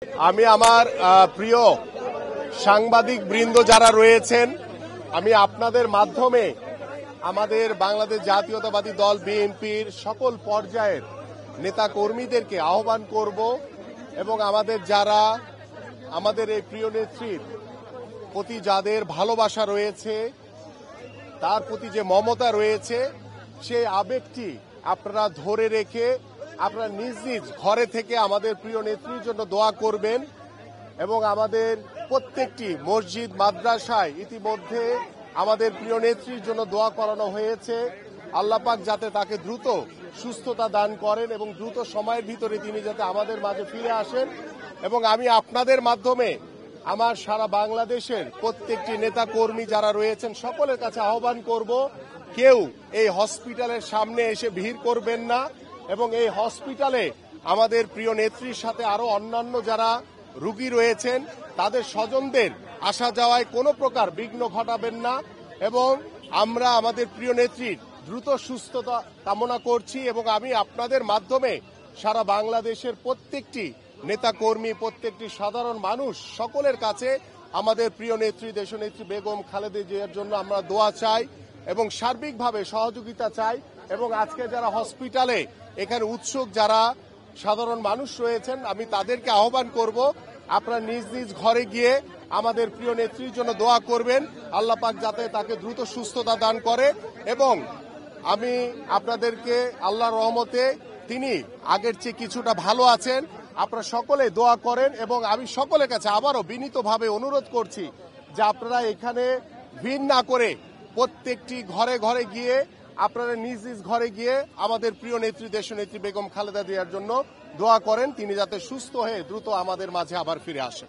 আমি আমার প্রিয় সাংবাদিক বৃন্দ যারা রয়েছেন, আমি আপনাদের মাধ্যমে আমাদের বাংলাদেশ জাতীয়তাবাদী দল বিএনপির সকল পর্যায়ের নেতা কর্মীদেরকে আহ্বান করব এবং আমাদের এই প্রিয় নেত্রীর প্রতি যাদের ভালোবাসা রয়েছে, তার প্রতি যে মমতা রয়েছে, সেই আবেগটি আপনারা ধরে রেখে আপনারা নিজ নিজ ঘরে থেকে আমাদের প্রিয় নেত্রীর জন্য দোয়া করবেন এবং আমাদের প্রত্যেকটি মসজিদ মাদ্রাসায় ইতিমধ্যে আমাদের প্রিয় নেত্রীর জন্য দোয়া করানো হয়েছে। আল্লাহ পাক যাতে তাকে দ্রুত সুস্থতা দান করেন এবং দ্রুত সময়ের ভিতরে তিনি যাতে আমাদের মাঝে ফিরে আসেন। এবং আমি আপনাদের মাধ্যমে আমার সারা বাংলাদেশের প্রত্যেকটি নেতা কর্মী যারা রয়েছেন সকলের কাছে আহ্বান করব, কেউ এই হসপিটালের সামনে এসে ভিড় করবেন না এবং এই হসপিটালে আমাদের প্রিয় নেত্রীর সাথে আরো অন্যান্য যারা রোগী রয়েছেন তাদের স্বজনদের আসা যাওয়ায় কোনো প্রকার বিঘ্ন ঘটাবেন না। এবং আমরা আমাদের প্রিয় নেত্রীর দ্রুত সুস্থতা কামনা করছি এবং আমি আপনাদের মাধ্যমে সারা বাংলাদেশের প্রত্যেকটি নেতা কর্মী, প্রত্যেকটি সাধারণ মানুষ সকলের কাছে আমাদের প্রিয় নেত্রী দেশনেত্রী বেগম খালেদা জিয়ার জন্য আমরা দোয়া চাই এবং সার্বিকভাবে সহযোগিতা চাই। এবং আজকে যারা হসপিটালে এখানে উৎসুক যারা সাধারণ মানুষ রয়েছেন, আমি তাদেরকে আহ্বান করব আপনারা নিজ নিজ ঘরে গিয়ে আমাদের প্রিয় নেত্রীর জন্য দোয়া করবেন, আল্লাহ পাক যাতে তাকে দ্রুত সুস্থতা দান করে। এবং আমি আপনাদেরকে আল্লাহর রহমতে তিনি আগের চেয়ে কিছুটা ভালো আছেন, আপনারা সকলে দোয়া করেন। এবং আমি সকলের কাছে আবারও বিনীতভাবে অনুরোধ করছি যে আপনারা এখানে ভিড় না করে প্রত্যেকটি ঘরে ঘরে গিয়ে আপনারা নিজ নিজ ঘরে গিয়ে আমাদের প্রিয় নেত্রী দেশনেত্রী বেগম খালেদা জিয়ার জন্য দোয়া করেন, তিনি যাতে সুস্থ হয়ে দ্রুত আমাদের মাঝে আবার ফিরে আসেন।